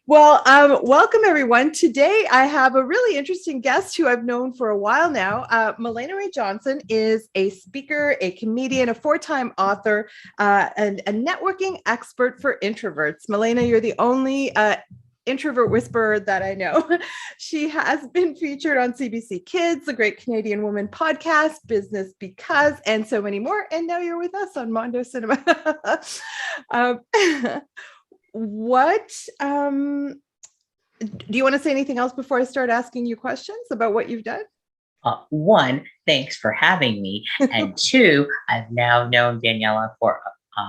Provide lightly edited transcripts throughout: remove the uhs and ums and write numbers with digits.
Well, welcome everyone. Today I have a really interesting guest who I've known for a while now. Mahlena-Rae Johnson is a speaker, a comedian, a four-time author, and a networking expert for introverts. Mahlena, you're the only introvert whisperer that I know. She has been featured on CBC Kids, the Great Canadian Woman podcast, Business Because, and so many more. And now you're with us on Mondo Cinema. um, what do you want to say anything else before I start asking you questions about what you've done? One, thanks for having me. And two, I've now known Daniela for a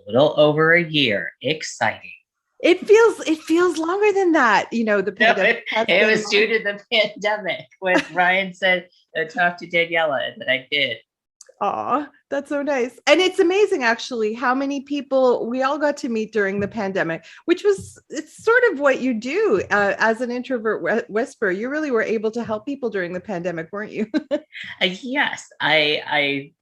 little over a year. Exciting. It feels longer than that. You know, the pandemic. It was due to the pandemic when Ryan said, talk to Daniela, and I did. Oh, that's so nice. And it's amazing actually how many people we all got to meet during the pandemic, it's sort of what you do as an introvert whisperer. You really were able to help people during the pandemic, weren't you? Yes, I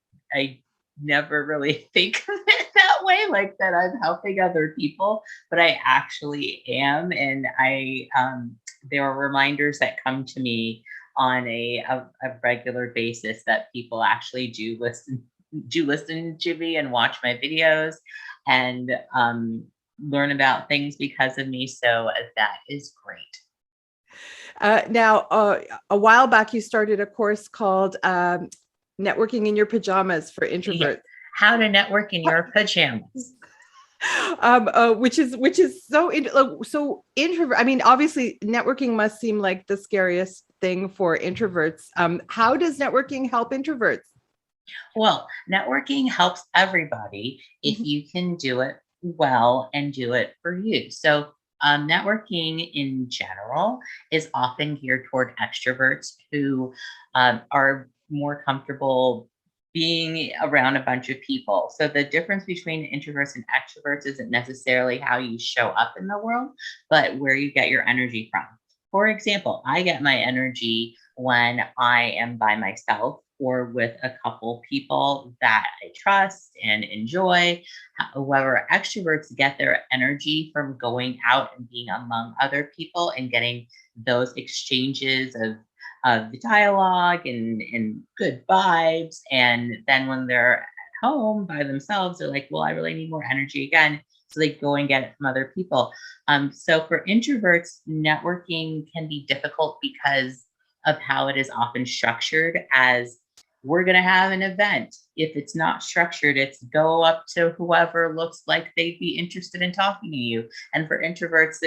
never really think of it that way, like that I'm helping other people, but I actually am. And there are reminders that come to me on a regular basis that people actually do listen to me and watch my videos and learn about things because of me. So that is great. Now, a while back, you started a course called Networking in Your Pajamas for Introverts. Yeah. How to network in your pajamas. Which is so introvert. I mean, obviously, networking must seem like the scariest thing for introverts. How does networking help introverts? Well, networking helps everybody if you can do it well and do it for you. So networking in general is often geared toward extroverts who are more comfortable being around a bunch of people. So the difference between introverts and extroverts isn't necessarily how you show up in the world, but where you get your energy from. For example, I get my energy when I am by myself or with a couple people that I trust and enjoy. However, extroverts get their energy from going out and being among other people and getting those exchanges of the dialogue and good vibes. And then when they're at home by themselves, they're like, well, I really need more energy again. So they go and get it from other people. So for introverts, networking can be difficult because of how it is often structured as we're going to have an event. If it's not structured, it's go up to whoever looks like they'd be interested in talking to you. And for introverts,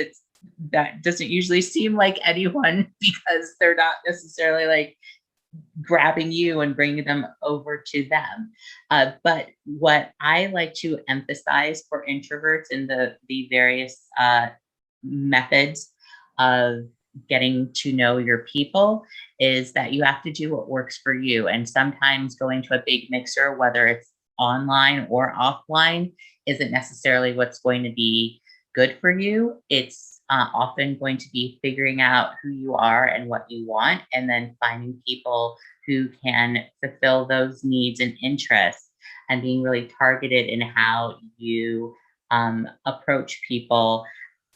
that doesn't usually seem like anyone because they're not necessarily like grabbing you and bringing them over to them. But what I like to emphasize for introverts in the various methods of getting to know your people is that you have to do what works for you. And sometimes going to a big mixer, whether it's online or offline, isn't necessarily what's going to be good for you. It's often going to be figuring out who you are and what you want, and then finding people who can fulfill those needs and interests, and being really targeted in how you approach people,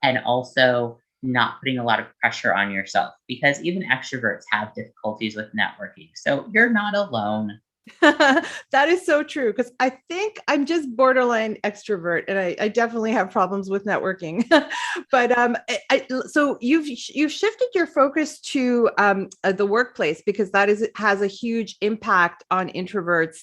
and also not putting a lot of pressure on yourself, because even extroverts have difficulties with networking. So you're not alone. That is so true, because I think I'm just borderline extrovert, and I definitely have problems with networking. But so you've shifted your focus to the workplace, because that has a huge impact on introverts,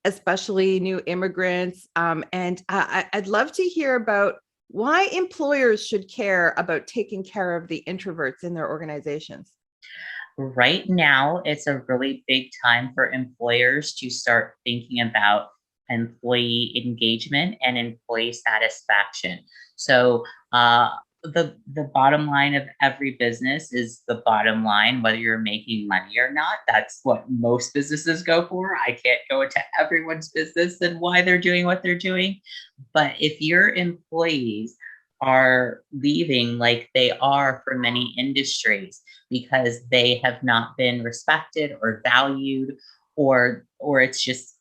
especially new immigrants. And I'd love to hear about why employers should care about taking care of the introverts in their organizations. Right now, it's a really big time for employers to start thinking about employee engagement and employee satisfaction. So the bottom line of every business is the bottom line, whether you're making money or not. That's what most businesses go for. I can't go into everyone's business and why they're doing what they're doing. But if your employees are leaving like they are for many industries because they have not been respected or valued, or it's just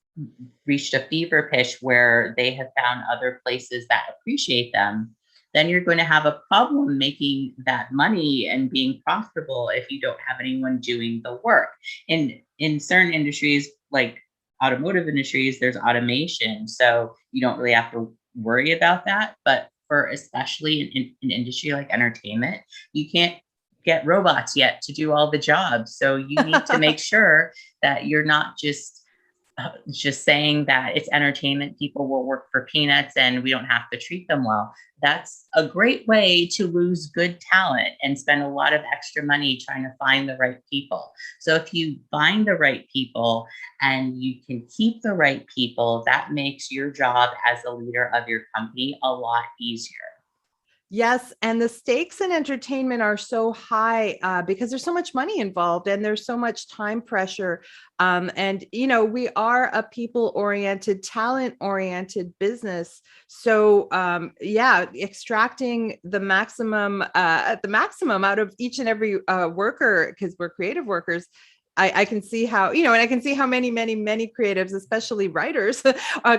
reached a fever pitch where they have found other places that appreciate them, then you're going to have a problem making that money and being profitable if you don't have anyone doing the work. And in certain industries, like automotive industries, there's automation, so you don't really have to worry about that. But for especially in an industry like entertainment, you can't get robots yet to do all the jobs. So you need to make sure that you're not just saying that it's entertainment, people will work for peanuts and we don't have to treat them well. That's a great way to lose good talent and spend a lot of extra money trying to find the right people. So if you find the right people and you can keep the right people, that makes your job as a leader of your company a lot easier. Yes, and the stakes in entertainment are so high because there's so much money involved and there's so much time pressure. And, we are a people-oriented, talent-oriented business. So, extracting the maximum out of each and every worker, because we're creative workers. I can see how, and I can see how many creatives, especially writers,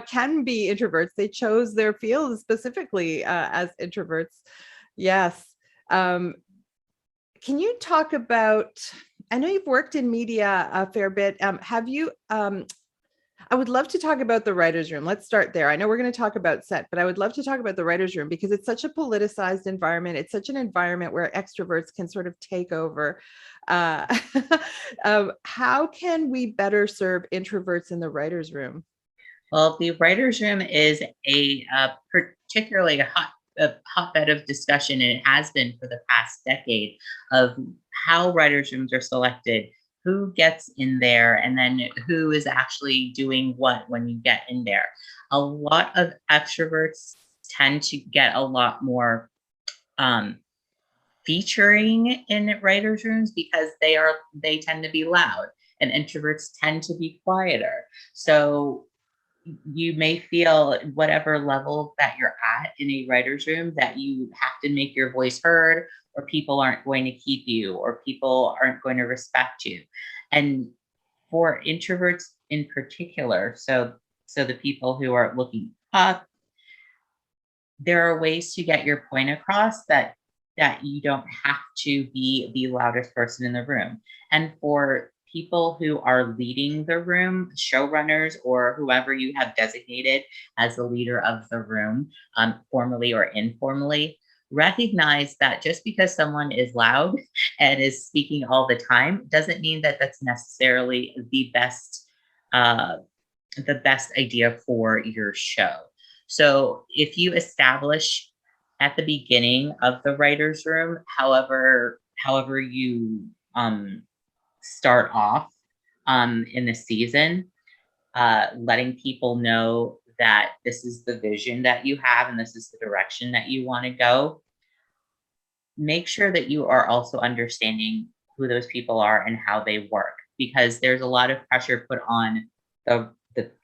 can be introverts. They chose their field specifically as introverts. Yes. Can you talk about, I know you've worked in media a fair bit. Have you, I would love to talk about the writer's room. Let's start there. I know we're going to talk about set, but I would love to talk about the writer's room because it's such a politicized environment. It's such an environment where extroverts can sort of take over. How can we better serve introverts in the writer's room? Well, the writer's room is a particularly hotbed of discussion, and it has been for the past decade, of how writers' rooms are selected, who gets in there, and then who is actually doing what when you get in there. A lot of extroverts tend to get a lot more featuring in writers' rooms because they tend to be loud, and introverts tend to be quieter. So you may feel whatever level that you're at in a writer's room that you have to make your voice heard, or people aren't going to keep you, or people aren't going to respect you. And for introverts in particular, so the people who are looking up, there are ways to get your point across that you don't have to be the loudest person in the room. And for people who are leading the room, showrunners, or whoever you have designated as the leader of the room, formally or informally, recognize that just because someone is loud and is speaking all the time doesn't mean that that's necessarily the best idea for your show. So if you establish at the beginning of the writer's room, however you start off in the season, letting people know that this is the vision that you have and this is the direction that you want to go. Make sure that you are also understanding who those people are and how they work, because there's a lot of pressure put on the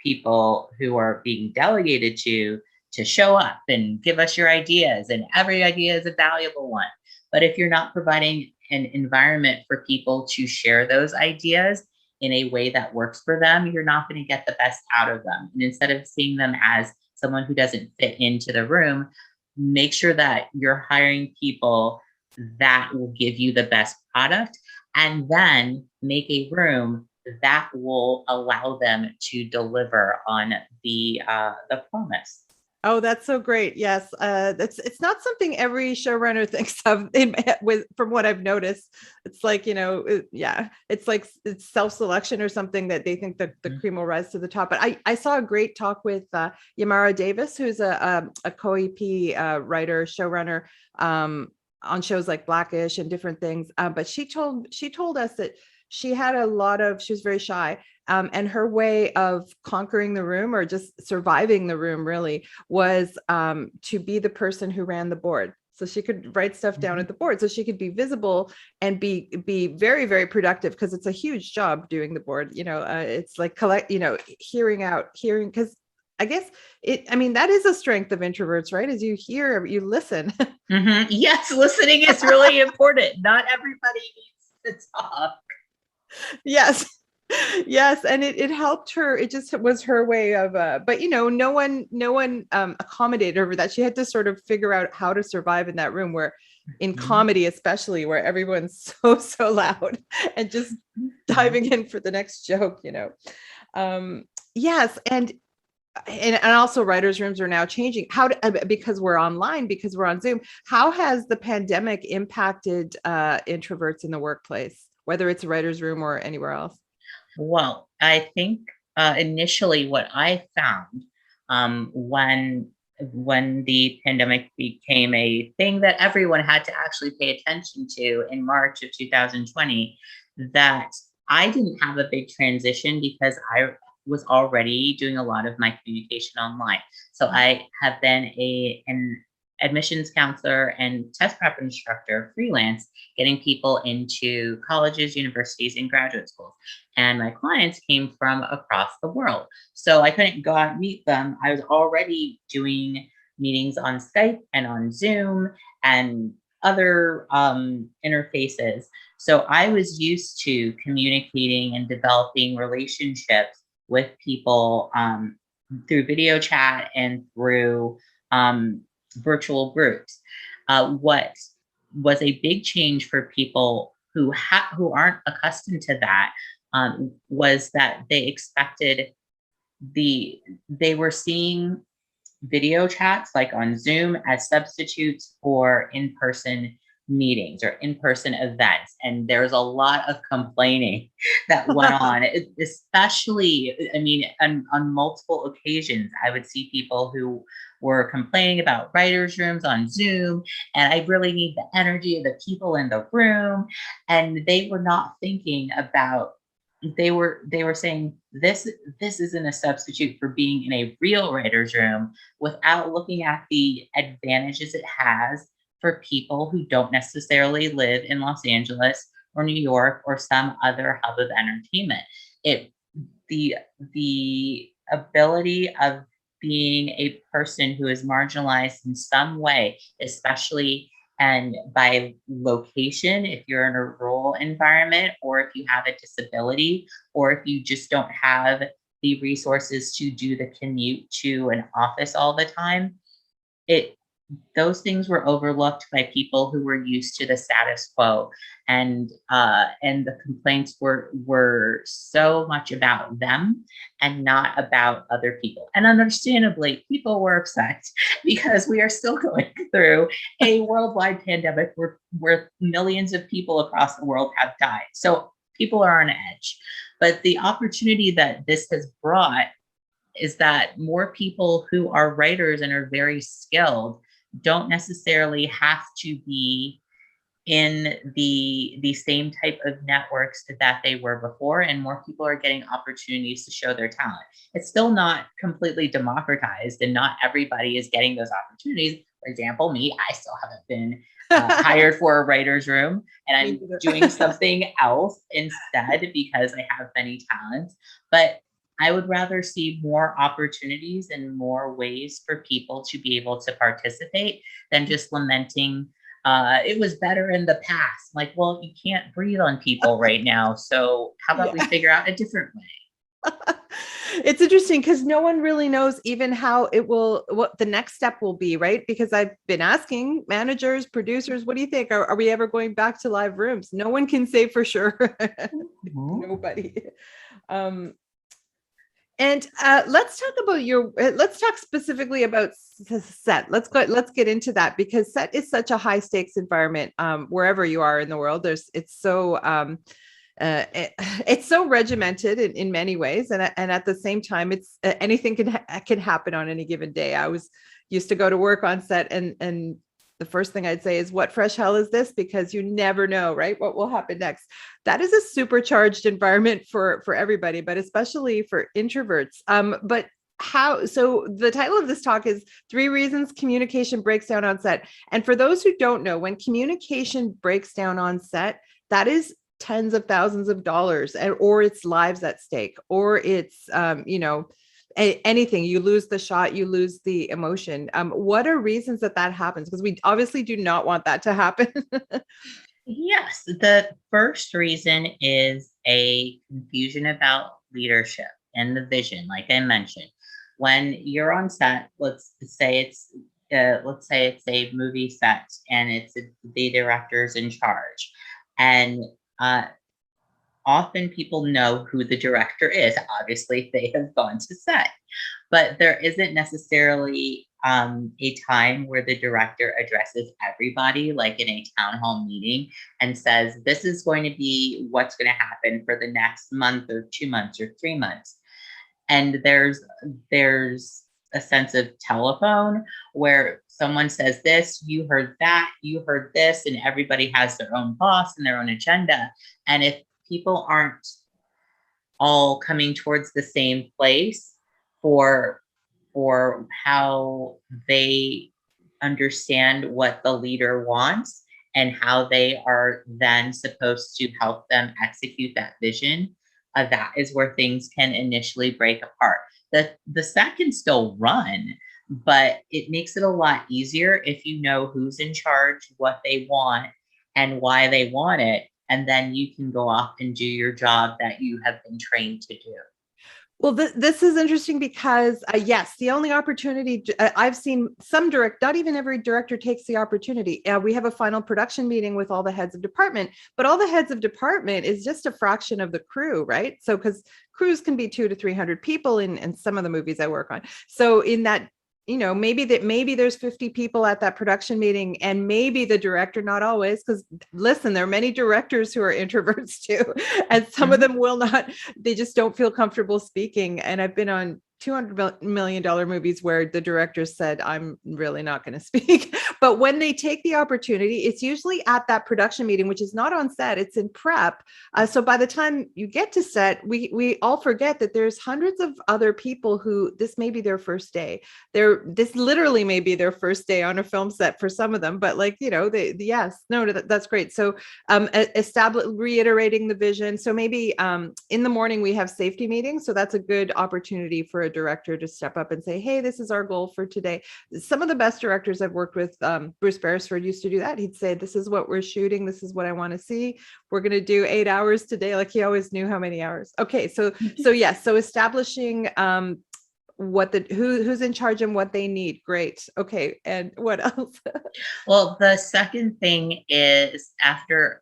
people who are being delegated to show up and give us your ideas, and every idea is a valuable one. But if you're not providing an environment for people to share those ideas in a way that works for them, you're not going to get the best out of them. And instead of seeing them as someone who doesn't fit into the room, make sure that you're hiring people that will give you the best product, and then make a room that will allow them to deliver on the promise. Oh, that's so great. Yes. It's not something every showrunner thinks of from what I've noticed. It's like, it's like it's self-selection or something that they think that the cream will rise to the top. But I saw a great talk with Yamara Davis, who's a co-EP writer, showrunner on shows like Blackish and different things. But she told us that she was very shy. And her way of conquering the room, or just surviving the room, really was to be the person who ran the board. So she could write stuff down at the board, so she could be visible and be very, very productive, because it's a huge job doing the board. It's like hearing, because I guess that is a strength of introverts, right? As you hear, you listen. Mm-hmm. Yes, listening is really important. Not everybody needs to talk. Yes. Yes, and it helped her. It just was her way of but no one accommodated her for that. She had to sort of figure out how to survive in that room where in Mhm. comedy especially where everyone's so loud and just Mhm. diving in for the next joke. Um yes, and also writers rooms are now changing because we're online, because we're on Zoom. How has the pandemic impacted introverts in the workplace, whether it's a writer's room or anywhere else? Well, I think initially what I found when the pandemic became a thing that everyone had to actually pay attention to in March of 2020, that I didn't have a big transition because I was already doing a lot of my communication online. So I have been an admissions counselor and test prep instructor freelance, getting people into colleges, universities, and graduate schools. And my clients came from across the world. So I couldn't go out and meet them. I was already doing meetings on Skype and on Zoom and other interfaces. So I was used to communicating and developing relationships with people through video chat and through virtual groups. What was a big change for people who aren't accustomed to that was that they expected they were seeing video chats like on Zoom as substitutes for in-person meetings or in-person events. And there's a lot of complaining that went on, especially, I mean, on multiple occasions, I would see people who were complaining about writers' rooms on Zoom, and I really need the energy of the people in the room. And they were not thinking about they were saying this isn't a substitute for being in a real writer's room without looking at the advantages it has for people who don't necessarily live in Los Angeles or New York or some other hub of entertainment. It the ability of being a person who is marginalized in some way, especially and by location, if you're in a rural environment, or if you have a disability, or if you just don't have the resources to do the commute to an office all the time, it those things were overlooked by people who were used to the status quo, and the complaints were so much about them and not about other people. And understandably, people were upset because we are still going through a worldwide pandemic where millions of people across the world have died. So people are on edge. But the opportunity that this has brought is that more people who are writers and are very skilled don't necessarily have to be in the same type of networks that they were before, and more people are getting opportunities to show their talent. It's still not completely democratized, and not everybody is getting those opportunities. For example, me, I still haven't been hired for a writer's room, and I'm doing something else instead because I have many talents. But I would rather see more opportunities and more ways for people to be able to participate than just lamenting it was better in the past. Like, well, you can't breathe on people right now. So how about we Yeah. figure out a different way? It's interesting because no one really knows even what the next step will be, right? Because I've been asking managers, producers, what do you think? Are we ever going back to live rooms? No one can say for sure. Mhm. Nobody. Um, and let's talk specifically about set. Let's get into that because set is such a high stakes environment. Wherever you are in the world, it's so regimented in many ways, and at the same time, it's anything can happen on any given day. I was used to go to work on set, and the first thing I'd say is, "What fresh hell is this?" Because you never know, right? What will happen next? That is a supercharged environment for everybody, but especially for introverts. But how? So the title of this talk is 3 reasons communication breaks down on set. And for those who don't know, when communication breaks down on set, that is tens of thousands of dollars, or it's lives at stake, or it's anything. You lose the shot, you lose the emotion. What are reasons that happens? Because we obviously do not want that to happen. Yes, the first reason is a confusion about leadership and the vision, like I mentioned, when you're on set, let's say it's a movie set and the director's in charge, and uh, often people know who the director is. Obviously, they have gone to set, but there isn't necessarily a time where the director addresses everybody, like in a town hall meeting, and says, this is going to be what's going to happen for the next month or 2 months or 3 months. And there's a sense of telephone where someone says this, you heard that, you heard this, and everybody has their own boss and their own agenda. And if people aren't all coming towards the same place for how they understand what the leader wants and how they are then supposed to help them execute that vision, that is where things can initially break apart. The set can still run, but it makes it a lot easier if you know who's in charge, what they want, and why they want it. And then you can go off and do your job that you have been trained to do. Well, this is interesting because yes, the only opportunity I've seen some not even every director takes the opportunity. We have a final production meeting with all the heads of department, but all the heads of department is just a fraction of the crew, right? So, because crews can be 200 to 300 people in some of the movies I work on. So in that, maybe there's 50 people at that production meeting, and maybe the director, not always, because listen, there are many directors who are introverts too, and some of them will not, they just don't feel comfortable speaking. And I've been on $200 million movies where the director said, I'm really not going to speak. But when they take the opportunity, it's usually at that production meeting, which is not on set, it's in prep. So by the time you get to set, we all forget that there's hundreds of other people who this may be their first day. This literally may be their first day on a film set for some of them, but that's great. So reiterating the vision. So maybe in the morning we have safety meetings. So that's a good opportunity for a director to step up and say, hey, this is our goal for today. Some of the best directors I've worked with, Bruce Beresford used to do that. He'd say, this is what we're shooting. This is what I want to see. We're going to do 8 hours today. Like he always knew how many hours. Okay. So yes. So establishing who's in charge and what they need. Great. Okay. And what else? Well, the second thing is after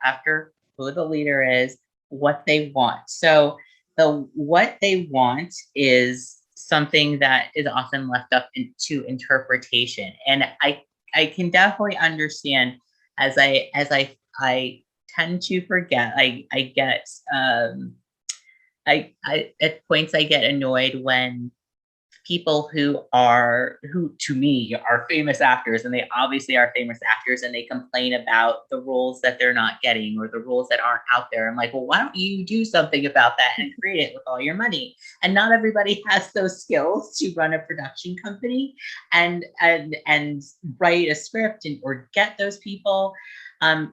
who the leader is, what they want. So what they want is something that is often left up to interpretation. And I can definitely understand, as I tend to forget, I at points I get annoyed when people who to me are famous actors, and they obviously are famous actors, and they complain about the roles that they're not getting or the roles that aren't out there. I'm like, well, why don't you do something about that and create it with all your money? And not everybody has those skills to run a production company and write a script or get those people.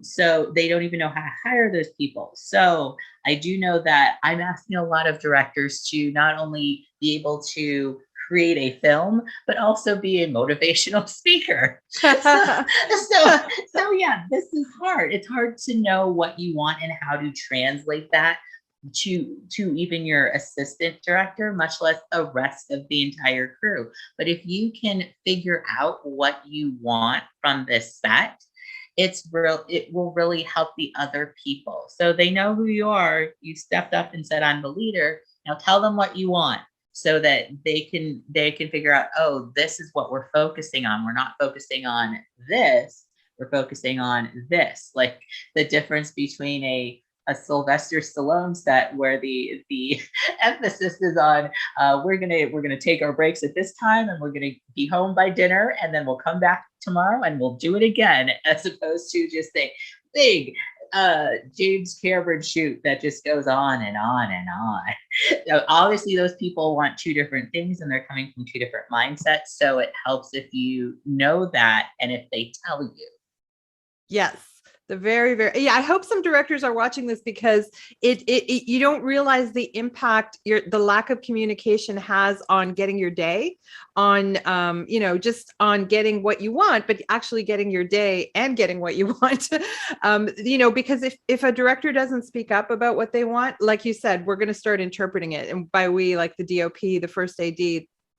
So they don't even know how to hire those people. So I do know that I'm asking a lot of directors to not only be able to create a film, but also be a motivational speaker. So yeah, this is hard. It's hard to know what you want and how to translate that to even your assistant director, much less the rest of the entire crew. But if you can figure out what you want from this set, it will really help the other people. So they know who you are. You stepped up and said, I'm the leader. Now tell them what you want, so that they can figure out, oh, this is what we're focusing on. We're not focusing on this. We're focusing on this. Like the difference between a Sylvester Stallone set where the emphasis is on we're gonna take our breaks at this time, and we're gonna be home by dinner, and then we'll come back tomorrow and we'll do it again, as opposed to just a big James Cameron shoot that just goes on and on and on. So obviously those people want two different things, and they're coming from two different mindsets. So it helps if you know that, and if they tell you. Yes. The yeah, I hope some directors are watching this, because you don't realize the impact the lack of communication has on getting your day, on just on getting what you want, but actually getting your day and getting what you want. Because if a director doesn't speak up about what they want, like you said, we're going to start interpreting it, and by we, like the DOP, the first AD,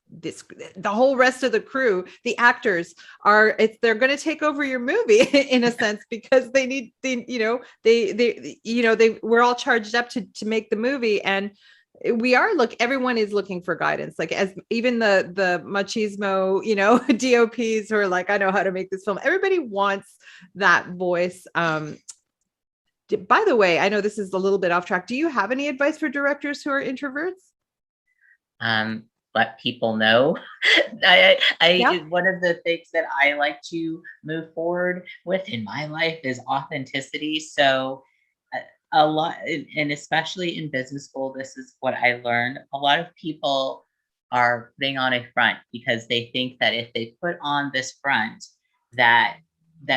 the whole rest of the crew, the actors they're going to take over your movie in a sense, because we're all charged up to make the movie. And everyone is looking for guidance, like, as even the machismo, DOPs who are like, I know how to make this film. Everybody wants that voice. By the way, I know this is a little bit off track. Do you have any advice for directors who are introverts? Let people know. One of the things that I like to move forward with in my life is authenticity. So a lot, and especially in business school, this is what I learned. A lot of people are putting on a front because they think that if they put on this front, that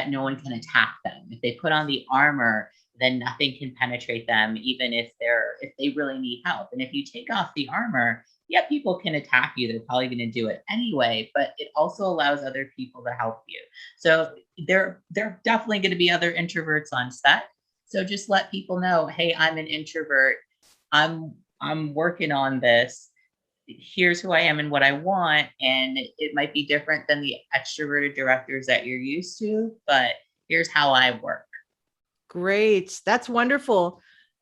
no one can attack them. If they put on the armor, then nothing can penetrate them, even if they really need help. And if you take off the armor, yeah, people can attack you. They're probably going to do it anyway, but it also allows other people to help you. So there definitely going to be other introverts on set. So just let people know, hey, I'm an introvert. I'm working on this. Here's who I am and what I want. And it might be different than the extroverted directors that you're used to, but here's how I work. Great. That's wonderful.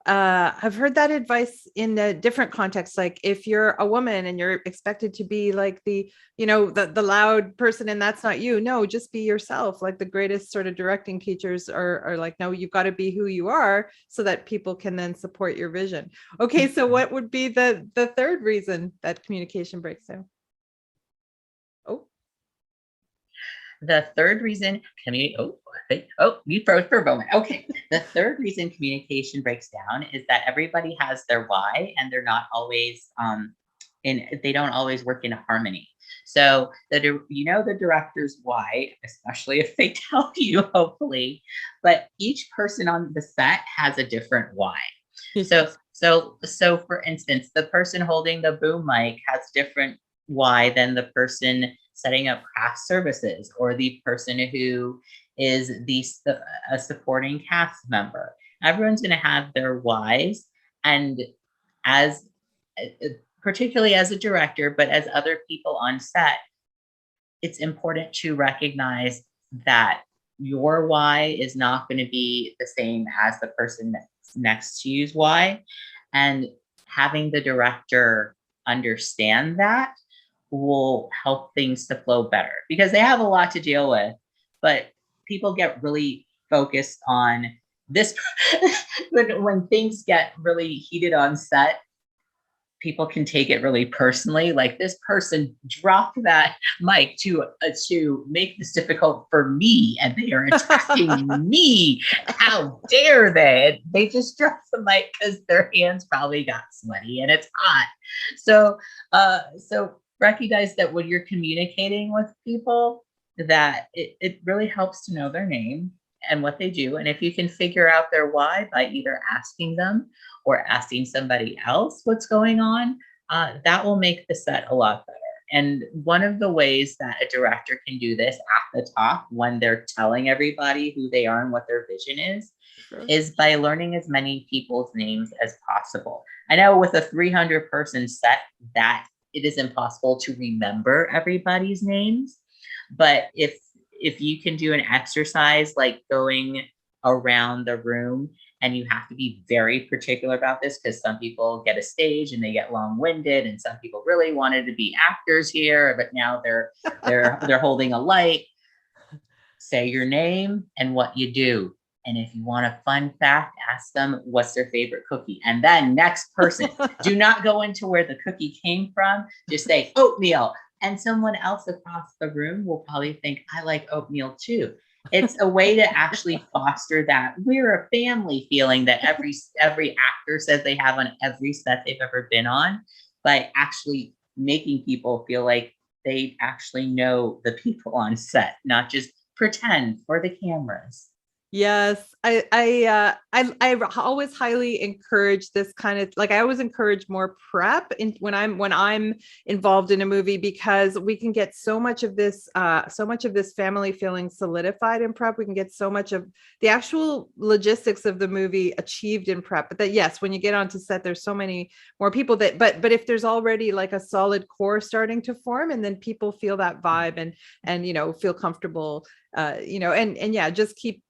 I've heard that advice in a different context. Like, if you're a woman and you're expected to be like the loud person, and that's not you. No, just be yourself. Like, the greatest sort of directing teachers are like, no, you've got to be who you are, so that people can then support your vision. Okay. So what would be the third reason that communication breaks down? The third reason you froze for a moment. Okay. The third reason communication breaks down is that everybody has their why, and they're not always they don't always work in harmony. So the director's why, especially if they tell you, hopefully, but each person on the set has a different why. So for instance, the person holding the boom mic has different why than the person setting up craft services, or the person who is a supporting cast member. Everyone's going to have their whys, and particularly as a director, but as other people on set, it's important to recognize that your why is not going to be the same as the person next to you's why, and having the director understand that will help things to flow better, because they have a lot to deal with, but people get really focused on this. when things get really heated on set, people can take it really personally. Like, this person dropped that mic to make this difficult for me, and they are attacking me. How dare they? They just dropped the mic because their hands probably got sweaty and it's hot. So recognize that when you're communicating with people, that it really helps to know their name and what they do. And if you can figure out their why by either asking them or asking somebody else what's going on, that will make the set a lot better. And one of the ways that a director can do this at the top, when they're telling everybody who they are and what their vision is by learning as many people's names as possible. I know with a 300-person set, that it is impossible to remember everybody's names. But if you can do an exercise like going around the room, and you have to be very particular about this, because some people get a stage and they get long-winded, and some people really wanted to be actors here, but now they're holding a light. Say your name and what you do. And if you want a fun fact, ask them what's their favorite cookie. And then next person, do not go into where the cookie came from. Just say oatmeal. And someone else across the room will probably think, I like oatmeal too. It's a way to actually foster that we're a family feeling that every actor says they have on every set they've ever been on, by actually making people feel like they actually know the people on set, not just pretend for the cameras. Yes, I always highly encourage this kind of, like, I always encourage more prep when I'm involved in a movie, because we can get so much of this family feeling solidified in prep. We can get so much of the actual logistics of the movie achieved in prep. But that, yes, when you get onto set, there's so many more people that, but if there's already like a solid core starting to form, and then people feel that vibe and feel comfortable, and yeah, just keep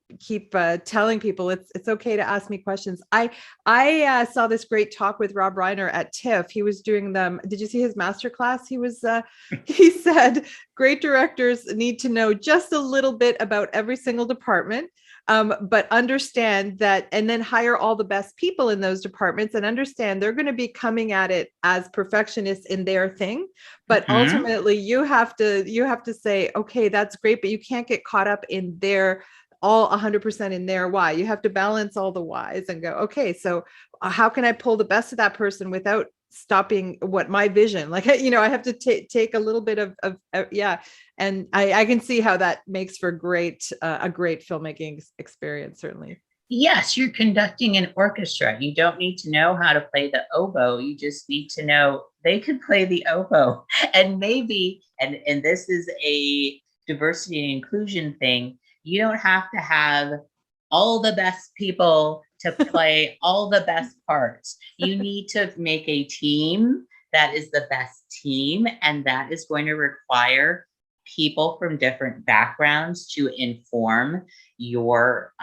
telling people it's okay to ask me questions. I saw this great talk with Rob Reiner at TIFF. He was doing them. Did you see his master class? He said great directors need to know just a little bit about every single department, but understand that, and then hire all the best people in those departments, and understand they're going to be coming at it as perfectionists in their thing. But Mhm. ultimately, you have to say, okay, that's great, but you can't get caught up in their all 100% in their why. You have to balance all the whys and go, okay, so how can I pull the best of that person without stopping what my vision, like, I have to take a little bit of yeah. And I can see how that makes for a great filmmaking experience, certainly. Yes, you're conducting an orchestra. You don't need to know how to play the oboe. You just need to know they could play the oboe. And maybe, and this is a diversity and inclusion thing, you don't have to have all the best people to play all the best parts. You need to make a team that is the best team, and that is going to require people from different backgrounds to inform your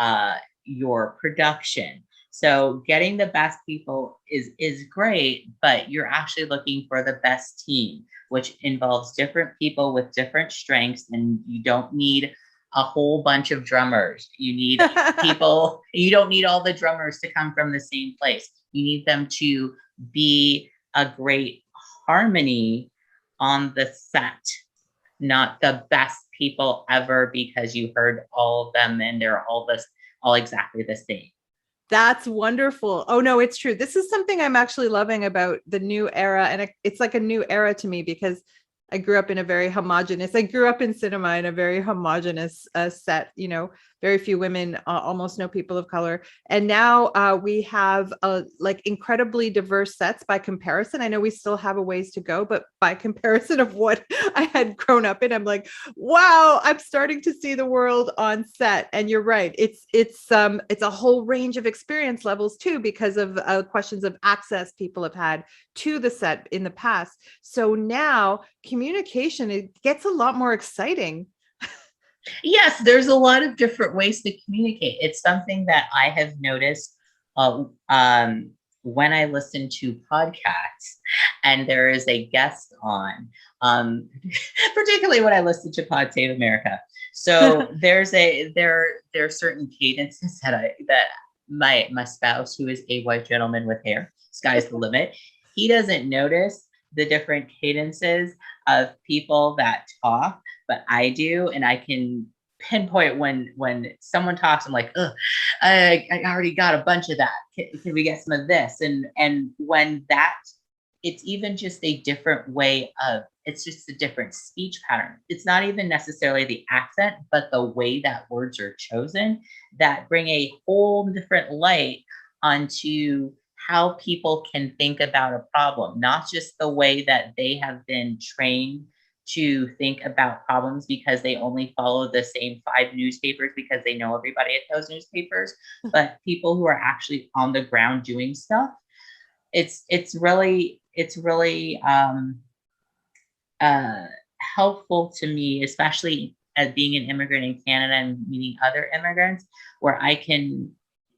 production. So getting the best people is great, but you're actually looking for the best team, which involves different people with different strengths, and you don't need a whole bunch of drummers. You need people, you don't need all the drummers to come from the same place. You need them to be a great harmony on the set, not the best people ever because you heard all of them and they're all exactly the same. That's wonderful. Oh no, it's true. This is something I'm actually loving about the new era. And it's like a new era to me, because I grew up in cinema in a very homogenous set, very few women, almost no people of color. And now we have like incredibly diverse sets by comparison. I know we still have a ways to go, but by comparison of what I had grown up in, I'm like, wow, I'm starting to see the world on set. And you're right. It's a whole range of experience levels too, because of questions of access people have had to the set in the past. So now communication, it gets a lot more exciting. Yes, there's a lot of different ways to communicate. It's something that I have noticed uh, um, when I listen to podcasts and there is a guest on, particularly when I listen to Pod Save America. So there are certain cadences that my spouse, who is a white gentleman with hair, sky's the limit. He doesn't notice the different cadences of people that talk, but I do, and I can pinpoint when someone talks. I'm like, ugh, I already got a bunch of that. Can we get some of this? And when that, it's even just a different way of. It's just a different speech pattern. It's not even necessarily the accent, but the way that words are chosen that bring a whole different light onto how people can think about a problem, not just the way that they have been trained to think about problems because they only follow the same 5 newspapers because they know everybody at those newspapers, but people who are actually on the ground doing stuff. It's really uh, helpful to me, especially as being an immigrant in Canada and meeting other immigrants, where I can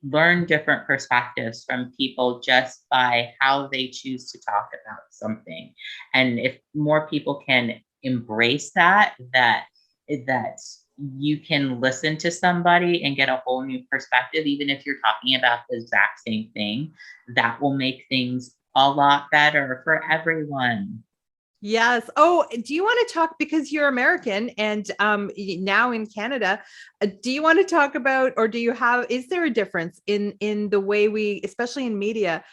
learn different perspectives from people just by how they choose to talk about something. And if more people can embrace that you can listen to somebody and get a whole new perspective, even if you're talking about the exact same thing, that will make things a lot better for everyone. Yes. Oh, do you want to talk, because you're American and now in Canada? Do you want to talk about, or is there a difference in the way we, especially in media,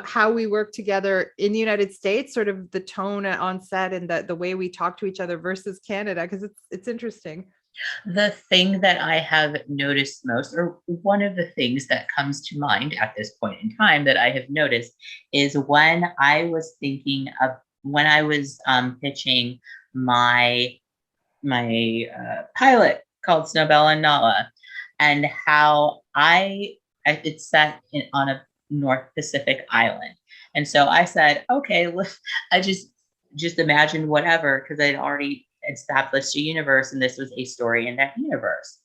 how we work together in the United States, sort of the tone on set and the way we talk to each other versus Canada? Because it's interesting. The thing that I have noticed most, or one of the things that comes to mind at this point in time that I have noticed, is when I was pitching my pilot called Snowbell and Nala, and how it's set on a North Pacific island. And so I said, okay, I just imagined whatever, because I'd already established a universe and this was a story in that universe.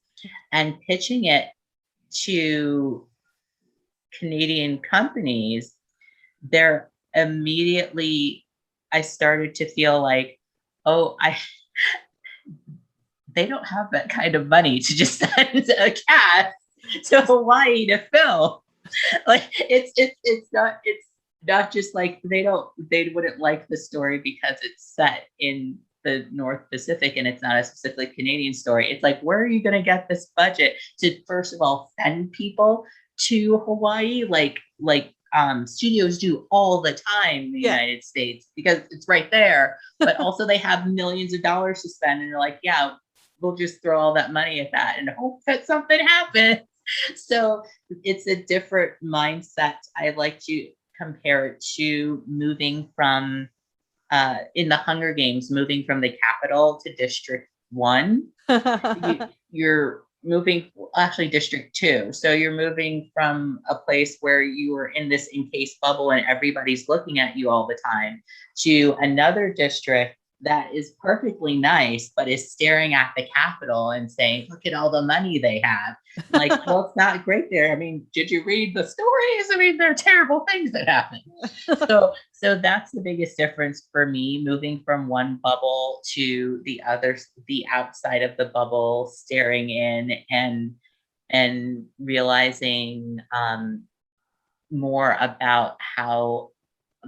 And pitching it to Canadian companies, they're immediately, I started to feel like, oh, they don't have that kind of money to just send a cast to Hawaii to film. Like it's not just like they wouldn't like the story because it's set in the North Pacific and it's not a specifically Canadian story. It's like, where are you going to get this budget to, first of all, send people to Hawaii like studios do all the time in the United States, because it's right there, but also they have millions of dollars to spend, and they're like, yeah, we'll just throw all that money at that and hope that something happens. So it's a different mindset. I like to compare it to moving from in the Hunger Games, moving from the capital to District 1. You're moving, actually District 2. So you're moving from a place where you were in this encased bubble and everybody's looking at you all the time to another district that is perfectly nice, but is staring at the Capitol and saying, look at all the money they have. Like, well, it's not great there. I mean, did you read the stories? I mean, there are terrible things that happen. So that's the biggest difference for me, moving from one bubble to the other, the outside of the bubble, staring in and realizing more about how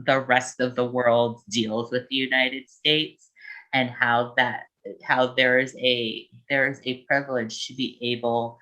the rest of the world deals with the United States, and how there is a privilege to be able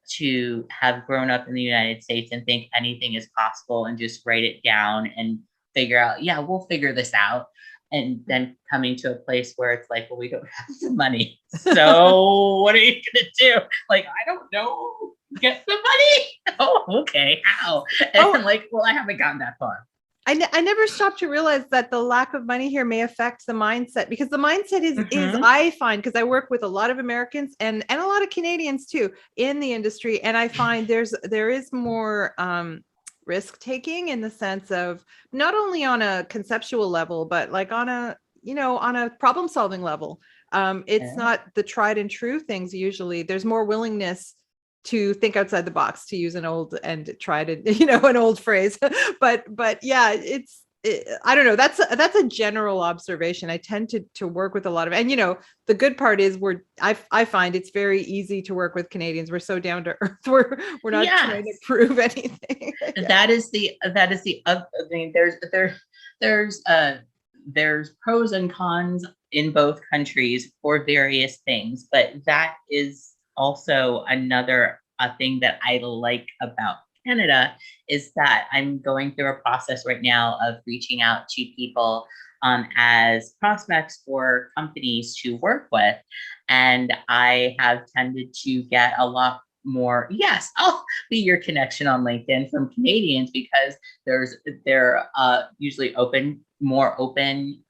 to have grown up in the United States and think anything is possible and just write it down and figure out, yeah, we'll figure this out. And then coming to a place where it's like, well, we don't have the money. So what are you going to do? Like, I don't know. Get the money? Oh, okay. How? And I'm like, well, I haven't gotten that far. I never stopped to realize that the lack of money here may affect the mindset, because the mindset is I find, because I work with a lot of Americans and a lot of Canadians too in the industry, and I find there is more risk taking, in the sense of not only on a conceptual level, but like on a problem solving level. It's not the tried and true things. Usually there's more willingness to think outside the box, to use an old and tried, an old phrase. but yeah, I don't know. That's a general observation. I tend to work with a lot of, and the good part is I find it's very easy to work with Canadians. We're so down to earth. We're not trying to prove anything. That is the I mean, there's pros and cons in both countries for various things, but that is also another thing that I like about Canada, is that I'm going through a process right now of reaching out to people as prospects for companies to work with. And I have tended to get a lot more, yes, I'll be your connection on LinkedIn, from Canadians, because they're usually more open.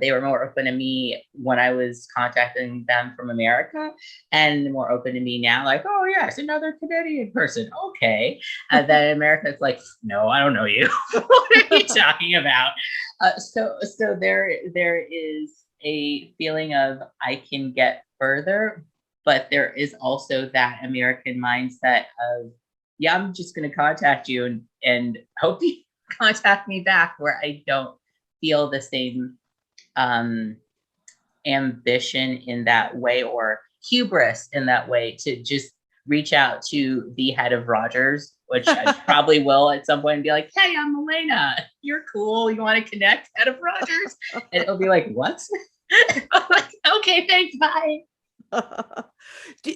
They were more open to me when I was contacting them from America, and more open to me now, like, oh yes, another Canadian person. Okay. And then in America, it's like, no, I don't know you. What are you talking about? So there is a feeling of I can get further, but there is also that American mindset of, yeah, I'm just going to contact you and hope you contact me back, where I don't feel the same ambition in that way, or hubris in that way, to just reach out to the head of Rogers, which I probably will at some point, and be like, hey, I'm Mahlena. You're cool. You want to connect, head of Rogers? And it'll be like, what? I'm like, okay, thanks, bye.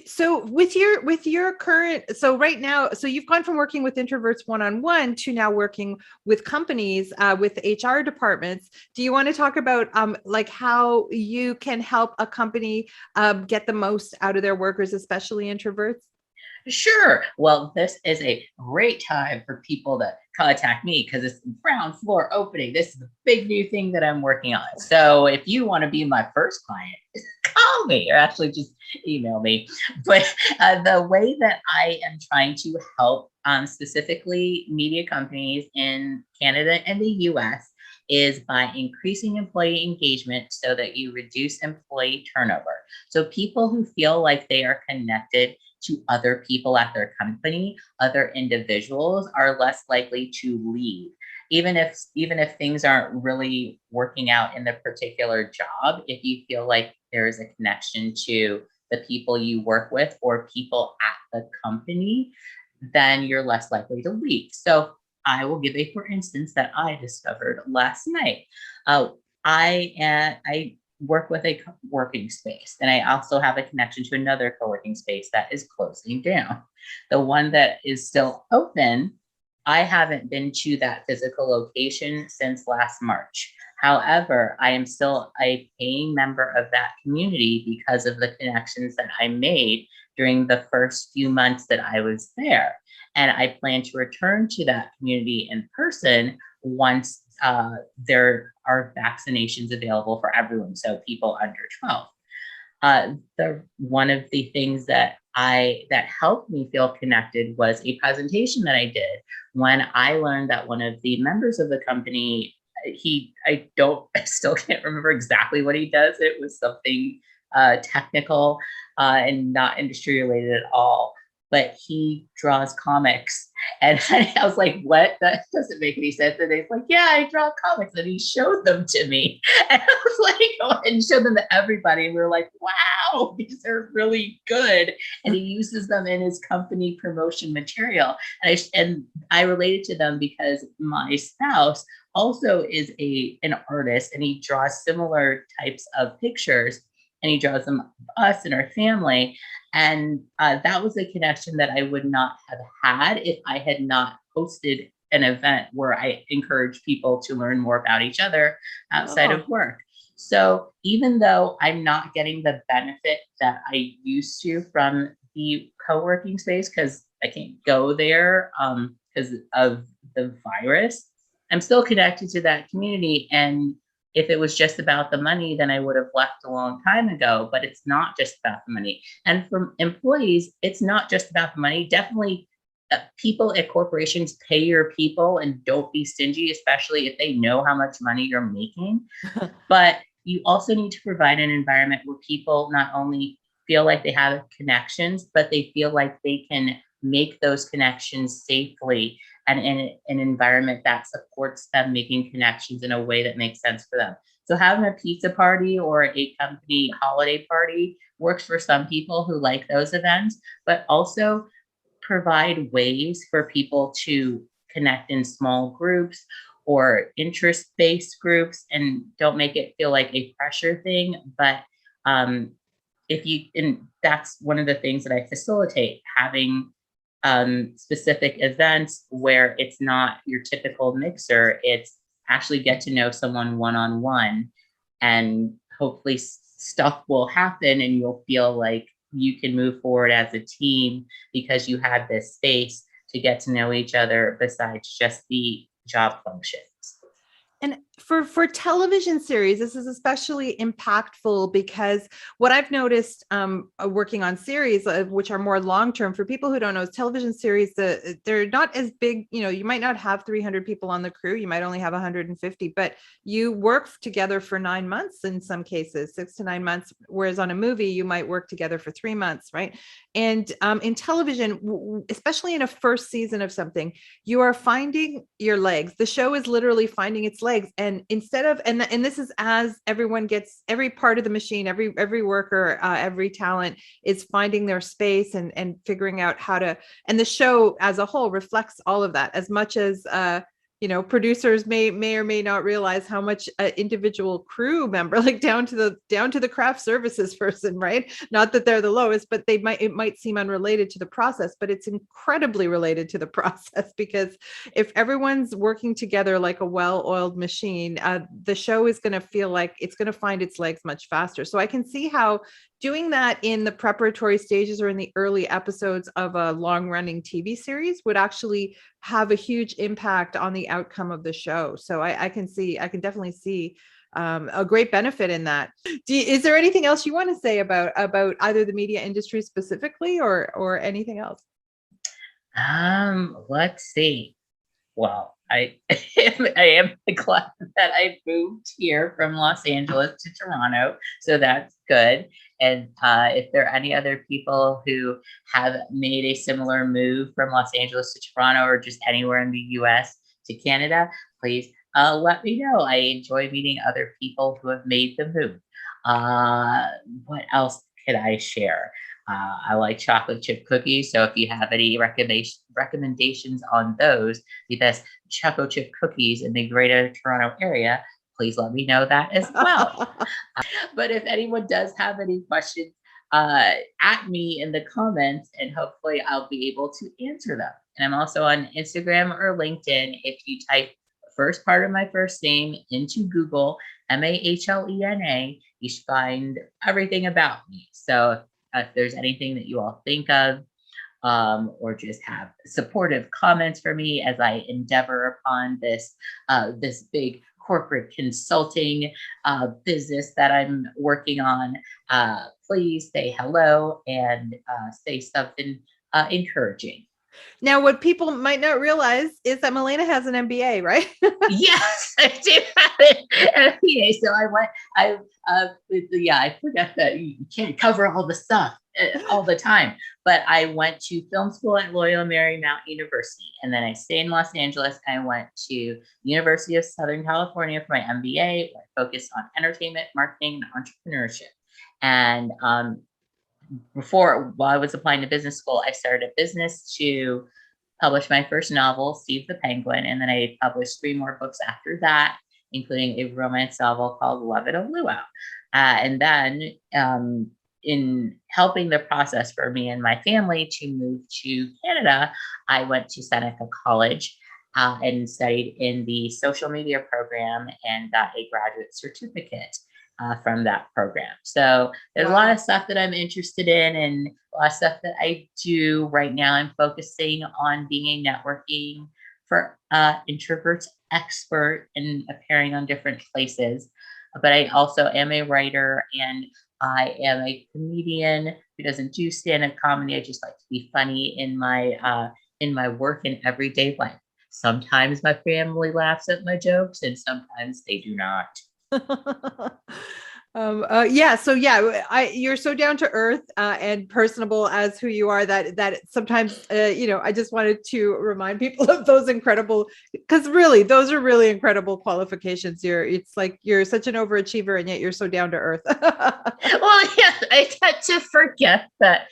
So with your current, so right now, so you've gone from working with introverts one-on-one to now working with companies, with HR departments. Do you want to talk about like how you can help a company get the most out of their workers, especially introverts? Sure. Well, this is a great time for people to contact me because it's ground floor opening. This is a big new thing that I'm working on. So if you want to be my first client, call me or actually just email me. But the way that I am trying to help specifically media companies in Canada and the US is by increasing employee engagement so that you reduce employee turnover. So people who feel like they are connected to other people at their company, other individuals are less likely to leave. Even if things aren't really working out in the particular job, if you feel like there is a connection to the people you work with or people at the company, then you're less likely to leave. So I will give a for instance that I discovered last night. Uh, I work with a working space, and I also have a connection to another co-working space that is closing down. The one that is still open, I haven't been to that physical location since last March. However, I am still a paying member of that community because of the connections that I made during the first few months that I was there. And I plan to return to that community in person once there are vaccinations available for everyone, so people under 12. The one of the things that helped me feel connected was a presentation that I did when I learned that one of the members of the company, I still can't remember exactly what he does. It was something technical and not industry related at all, but he draws comics. And I was like, what? That doesn't make any sense. And he's like, yeah, I draw comics. And he showed them to me. And I was like, oh, and showed them to everybody. And we were like, wow, these are really good. And he uses them in his company promotion material. And I related to them because my spouse also is an artist, and he draws similar types of pictures, and he draws them us and our family. And that was a connection that I would not have had if I had not hosted an event where I encourage people to learn more about each other outside of work. So even though I'm not getting the benefit that I used to from the co-working space because I can't go there because of the virus, I'm still connected to that community. And if it was just about the money, then I would have left a long time ago, but it's not just about the money. And for employees, it's not just about the money. Definitely people at corporations, pay your people and don't be stingy, especially if they know how much money you're making. But you also need to provide an environment where people not only feel like they have connections, but they feel like they can make those connections safely and in an environment that supports them making connections in a way that makes sense for them. So having a pizza party or a company holiday party works for some people who like those events, but also provide ways for people to connect in small groups or interest-based groups, and don't make it feel like a pressure thing. But and that's one of the things that I facilitate, having specific events where it's not your typical mixer. It's actually get to know someone one-on-one, and hopefully stuff will happen and you'll feel like you can move forward as a team because you have this space to get to know each other besides just the job functions. And for television series, this is especially impactful because what I've noticed working on series, which are more long-term, for people who don't know, television series, they're not as big. You know, you might not have 300 people on the crew. You might only have 150, but you work together for 9 months in some cases, 6 to 9 months. Whereas on a movie, you might work together for 3 months, right? And in television, especially in a first season of something, you are finding your legs. The show is literally finding its legs. And instead of, and this is as everyone gets, every part of the machine, every worker, every talent is finding their space and figuring out how to, and the show as a whole reflects all of that as much as producers may or may not realize how much an individual crew member, like down to the craft services person, right? Not that they're the lowest, but it might seem unrelated to the process, but it's incredibly related to the process, because if everyone's working together like a well-oiled machine, the show is going to feel like it's going to find its legs much faster. So I can see how doing that in the preparatory stages or in the early episodes of a long-running TV series would actually have a huge impact on the outcome of the show. So I can definitely see a great benefit in that. Is there anything else you want to say about either the media industry specifically or anything else? Let's see. Well, I am glad that I moved here from Los Angeles to Toronto, so that's good. And if there are any other people who have made a similar move from Los Angeles to Toronto, or just anywhere in the US to Canada, please let me know. I enjoy meeting other people who have made the move. What else could I share? I like chocolate chip cookies, so if you have any recommendations on those, the best chocolate chip cookies in the greater Toronto area, please let me know that as well. But if anyone does have any questions, at me in the comments, and hopefully I'll be able to answer them. And I'm also on Instagram or LinkedIn. If you type the first part of my first name into Google, Mahlena, you should find everything about me. So if there's anything that you all think of, or just have supportive comments for me as I endeavor upon this big corporate consulting business that I'm working on, please say hello and say something encouraging. Now, what people might not realize is that Mahlena has an MBA, right? Yes, I do have an MBA. So I forget that you can't cover all the stuff all the time. But I went to film school at Loyola Marymount University, and then I stayed in Los Angeles. And I went to University of Southern California for my MBA, where I focused on entertainment, marketing, and entrepreneurship. And while I was applying to business school, I started a business to publish my first novel, Steve the Penguin, and then I published 3 more books after that, including a romance novel called Love It a Luau. And then in helping the process for me and my family to move to Canada, I went to Seneca College and studied in the social media program and got a graduate certificate from that program. So there's a lot of stuff that I'm interested in, and a lot of stuff that I do right now. I'm focusing on being a networking for introverts expert and appearing on different places. But I also am a writer, and I am a comedian who doesn't do stand-up comedy. I just like to be funny in my work and everyday life. Sometimes my family laughs at my jokes, and sometimes they do not. You're so down to earth and personable as who you are that sometimes I just wanted to remind people of those incredible, because really those are really incredible qualifications. It's like you're such an overachiever and yet you're so down to earth. Well, yeah, I tend to forget that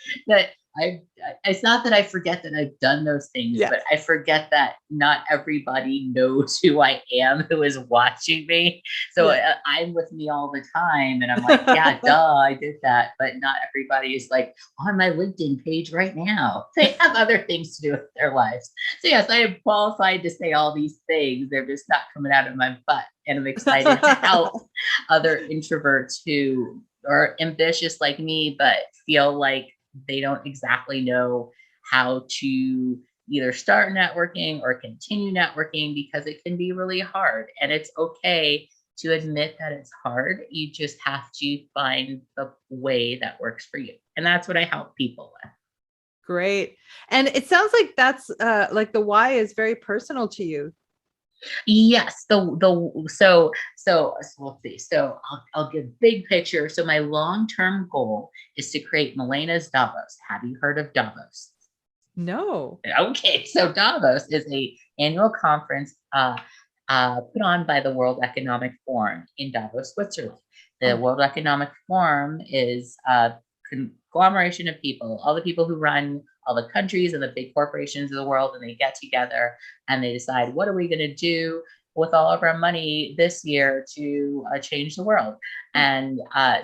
it's not that I forget that I've done those things, but I forget that not everybody knows who I am, who is watching me. So I'm with me all the time, and I'm like, yeah, duh, I did that. But not everybody is like on my LinkedIn page right now. They have other things to do with their lives. So yes, I am qualified to say all these things. They're just not coming out of my butt. And I'm excited to help other introverts who are ambitious like me, but feel like they don't exactly know how to either start networking or continue networking, because it can be really hard. And it's okay to admit that it's hard. You just have to find the way that works for you. And that's what I help people with. Great. And it sounds like that's like the why is very personal to you. Yes. So let's see. So I'll give big picture. So my long-term goal is to create Mahlena's Davos. Have you heard of Davos? No. Okay. So Davos is a annual conference put on by the World Economic Forum in Davos, Switzerland. The World Economic Forum is conglomeration of people, all the people who run all the countries and the big corporations of the world, and they get together and they decide, what are we going to do with all of our money this year to change the world? And I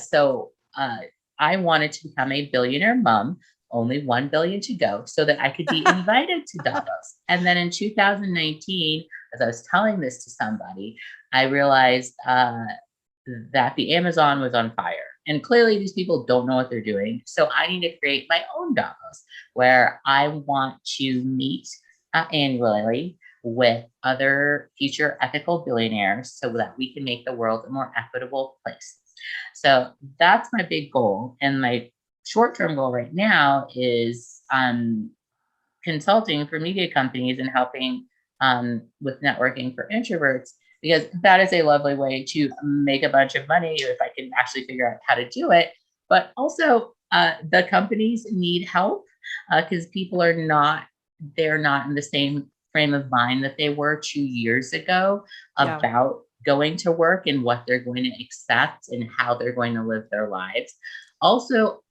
wanted to become a billionaire mom, only 1 billion to go, so that I could be invited to Davos. And then in 2019, as I was telling this to somebody, I realized that the Amazon was on fire. And clearly these people don't know what they're doing. So I need to create my own Davos, where I want to meet annually with other future ethical billionaires so that we can make the world a more equitable place. So that's my big goal. And my short-term goal right now is consulting for media companies and helping with networking for introverts, because that is a lovely way to make a bunch of money if I can actually figure out how to do it. But also the companies need help because people are not in the same frame of mind that they were 2 years ago about going to work and what they're going to accept and how they're going to live their lives. Also,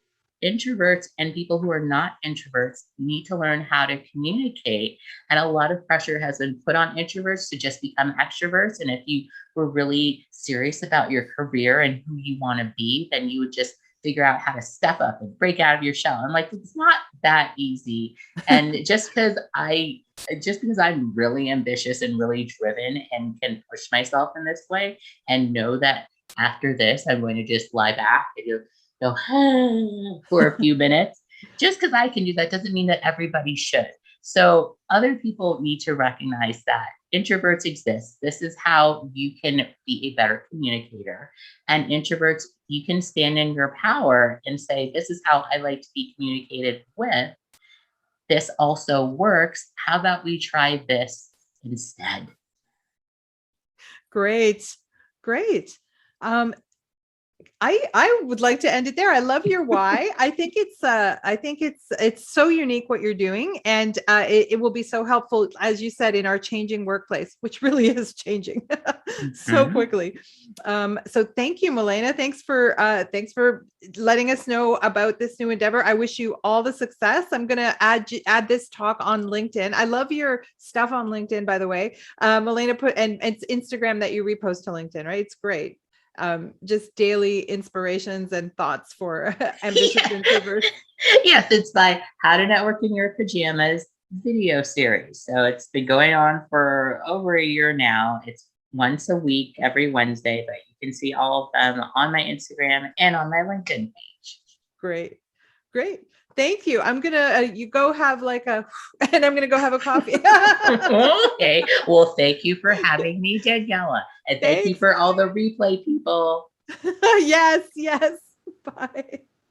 introverts and people who are not introverts need to learn how to communicate. And a lot of pressure has been put on introverts to just become extroverts. And if you were really serious about your career and who you want to be, then you would just figure out how to step up and break out of your shell. And like, it's not that easy. And just because I'm really ambitious and really driven and can push myself in this way and know that after this, I'm going to just lie back and go for a few minutes. Just because I can do that doesn't mean that everybody should. So other people need to recognize that introverts exist. This is how you can be a better communicator. And introverts, you can stand in your power and say, this is how I like to be communicated with. This also works. How about we try this instead? Great. I would like to end it there. I love your why. I think it's so unique what you're doing, and it will be so helpful, as you said, in our changing workplace, which really is changing so quickly. So thank you, Mahlena. Thanks for letting us know about this new endeavor. I wish you all the success. I'm going to add this talk on LinkedIn. I love your stuff on LinkedIn, by the way. Mahlena put, and it's Instagram that you repost to LinkedIn, right? It's great. Just daily inspirations and thoughts for ambitious introverts. Yes, it's by How to Network in Your Pajamas video series. So it's been going on for over a year now. It's once a week, every Wednesday, but you can see all of them on my Instagram and on my LinkedIn page. Great. Thank you. I'm gonna you go have and I'm gonna go have a coffee. Okay. Well, thank you for having me, Daniela, and thank you for all the replay people. Yes. Bye.